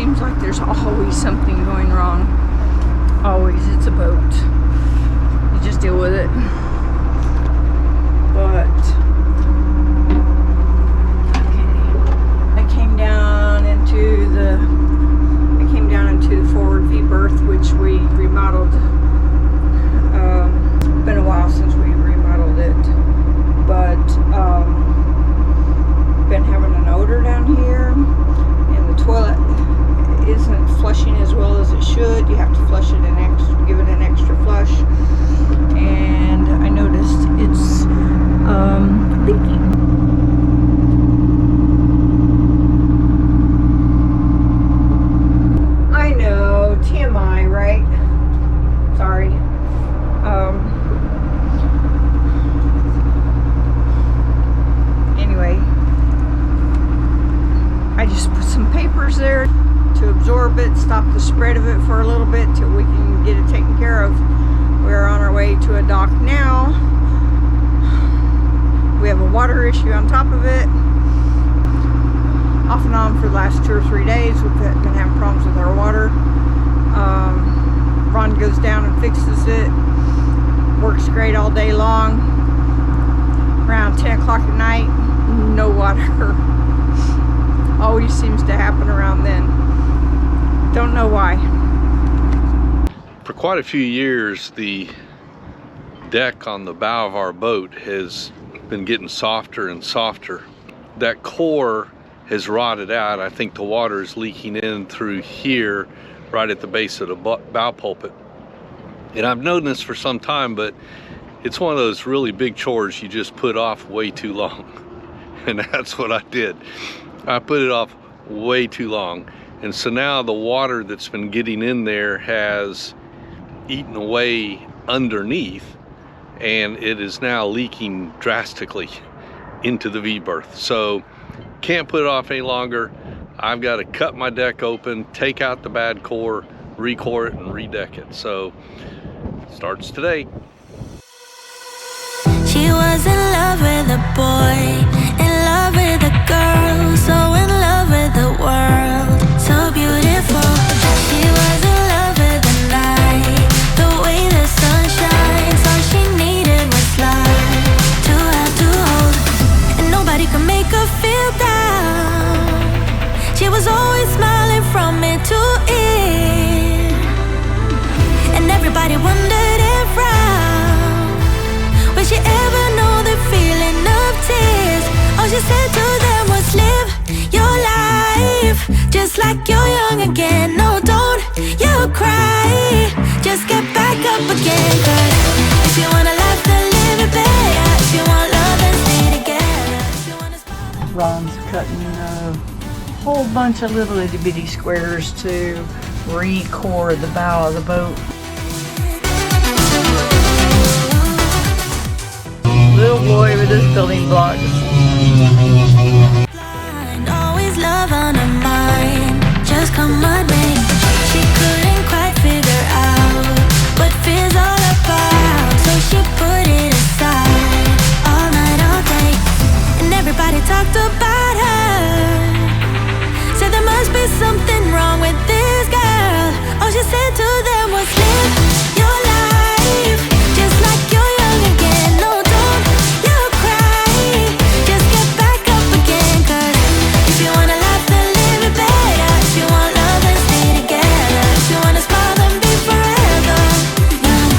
seems like there's always something going wrong. Always. It's a boat. You just deal with it. But I came down into the forward V-berth, which we remodeled. It's been a while since we remodeled it, but been having an odor down here, and the toilet isn't flushing as well as it should. You have to flush it give it an extra flush, and I noticed it's leaking. I know, TMI, right? Sorry. Anyway, I just put some papers there to absorb it, stop the spread of it for a little bit till we can get it taken care of. We're on our way to a dock now. We have a water issue on top of it. Off and on for the last 2 or 3 days, we've been having problems with our water. Ron goes down and fixes it. Works great all day long. Around 10 o'clock at night, no water. Always seems to happen around then. Don't know why. For quite a few years, the deck on the bow of our boat has been getting softer and softer. That core has rotted out. I think the water is leaking in through here, right at the base of the bow pulpit. And I've known this for some time, but it's one of those really big chores you just put off way too long. And that's what I did. I put it off way too long. And so now the water that's been getting in there has eaten away underneath, and it is now leaking drastically into the V-berth. So can't put it off any longer. I've got to cut my deck open, take out the bad core, recore it, and redeck it. So starts today. She was in love with a boy, in love with a girl, so in love with the world, so beautiful. She was in love with the night, the way the sun shines. All she needed was love, to have to hold, and nobody could make her feel down. She was always smiling from ear to ear, and everybody wondered if round, would she ever know the feeling of tears? All she said to them was, live your life just like you're young again. No, don't you cry, just get back up again. Cause if you wanna live, then live it better. If you want love, then stay together. If you wanna smile, Ron's cutting a whole bunch of little itty bitty squares to recore the bow of the boat. Little boy with his building blocks. blind, always love on her mind. Just come what may, she couldn't quite figure out what fear's all about. So she put it aside, all night, all day. And everybody talked about her, said there must be something wrong with this girl. All she said to them was, live your life just like you're young again. No, don't you cry, just get back up again. Cause if you wanna laugh, then live it better. If you want love, then stay together. If you wanna smile, then be forever young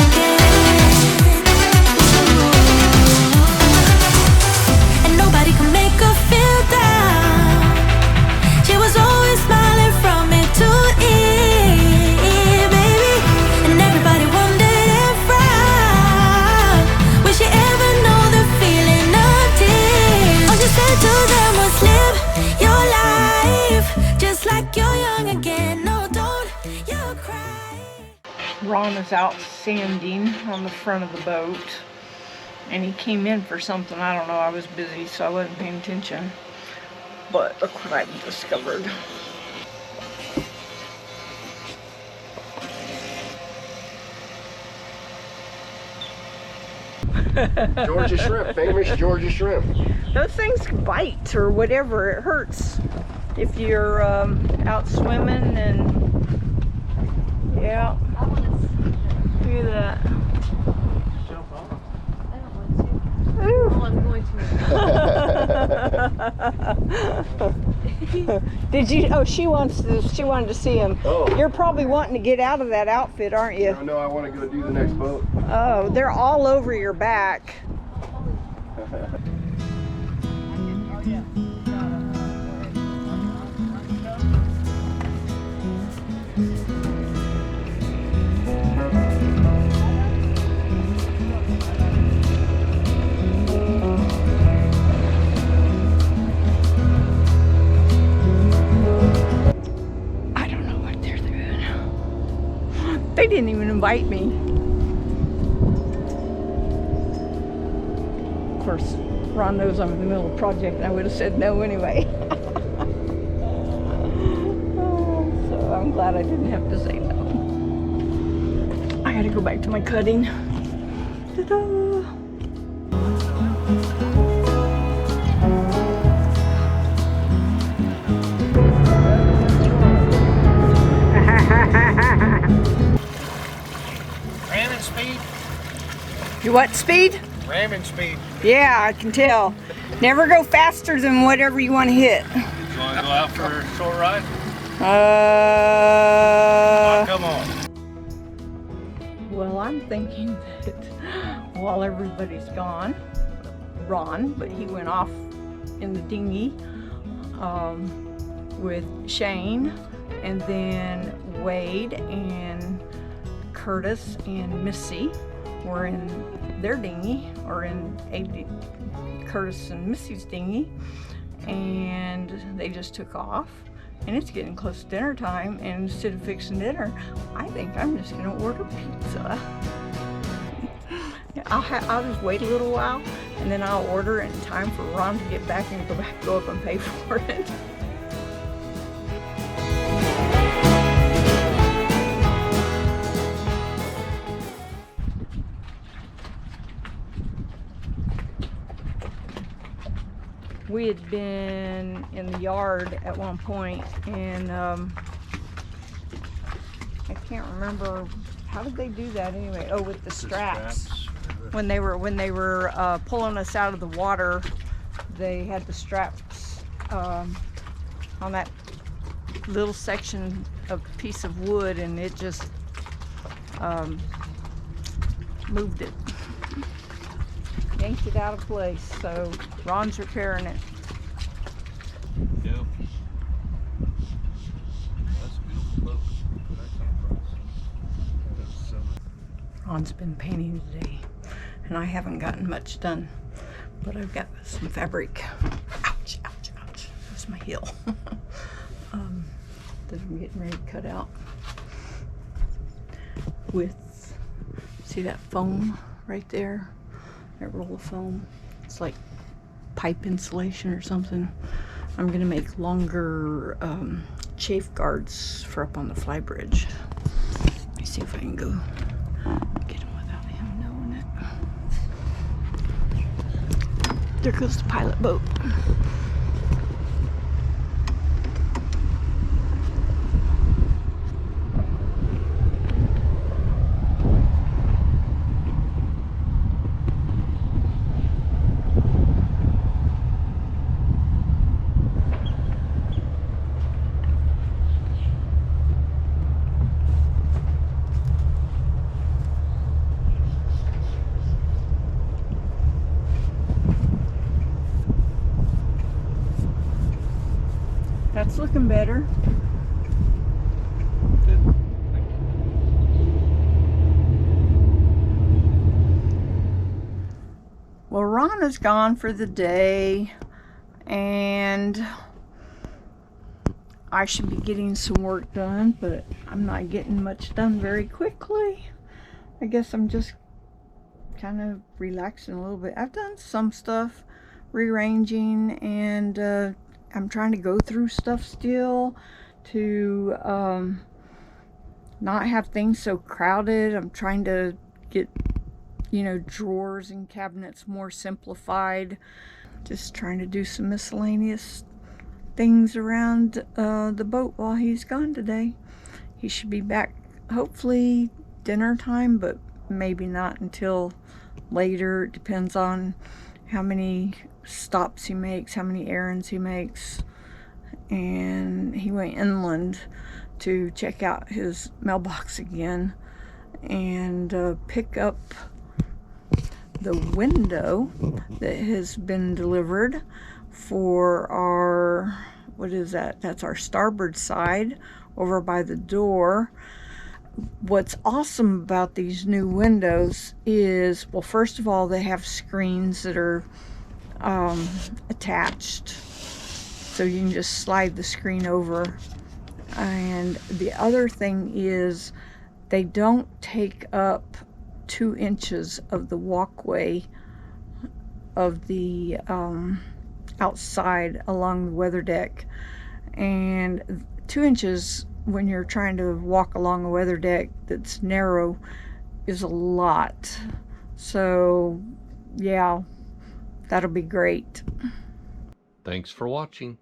again. And nobody can make her feel down. She was always smiling from ear to ear, baby. And everybody wondered if round, will she ever know the feeling of tears? All she said to them was, live your life just like you're young again. No, don't you cry. Ron is out sanding on the front of the boat, and he came in for something. I don't know, I was busy, so I wasn't paying attention. But look what I've discovered. Georgia shrimp, famous Georgia shrimp. Those things bite or whatever. It hurts if you're out swimming and yeah. Look at that. Jump on. I don't want to. Ooh. Oh, I'm going to. Did you? Oh, she wanted to see him. Oh. You're probably wanting to get out of that outfit, aren't you? No, I want to go do the next boat. Oh, they're all over your back. I don't know what they're doing. They didn't even invite me. Of course, Ron knows I'm in the middle of a project and I would have said no anyway. So I'm glad I didn't have to say no. I gotta go back to my cutting. Ta-da! Ramming speed? You what speed? Ramming speed. Yeah, I can tell. Never go faster than whatever you want to hit. You want to go out for a short ride? Come on. Well, I'm thinking that while everybody's gone, Ron, but he went off in the dinghy with Shane, and then Wade and Curtis and Missy were in their dinghy, or in Curtis and Missy's dinghy, and they just took off. And it's getting close to dinner time, and instead of fixing dinner, I think I'm just gonna order pizza. I'll just wait a little while, and then I'll order it in time for Ron to get back and go up and pay for it. We had been in the yard at one point, and I can't remember, how did they do that anyway? Oh, with the straps. When they were pulling us out of the water, they had the straps on that little section of piece of wood, and it just moved it. Yanked it out of place, so Ron's repairing it. Yep. That's a beautiful boat. That kind of price. Ron's been painting today, and I haven't gotten much done, but I've got some fabric. Ouch, ouch, ouch. That's my heel. That I'm getting ready to cut out with, see that foam right there? That roll of foam. It's like pipe insulation or something. I'm gonna make longer chafe guards for up on the fly bridge. Let me see if I can go get him without him knowing it. There goes the pilot boat. That's looking better. Well, Ron is gone for the day, and I should be getting some work done, but I'm not getting much done very quickly. I guess I'm just kind of relaxing a little bit. I've done some stuff, rearranging, and I'm trying to go through stuff still to not have things so crowded. I'm trying to get you know, drawers and cabinets more simplified. Just trying to do some miscellaneous things around the boat while he's gone today. He should be back hopefully dinner time, but maybe not until later. It depends on how many stops he makes, how many errands he makes. And he went inland to check out his mailbox again and pick up the window that has been delivered for our, what is that? That's our starboard side over by the door. What's awesome about these new windows is, well, first of all, they have screens that are attached, so you can just slide the screen over. And the other thing is they don't take up 2 inches of the walkway of the outside along the weather deck. And 2 inches when you're trying to walk along a weather deck that's narrow is a lot. So yeah, that'll be great. Thanks for watching.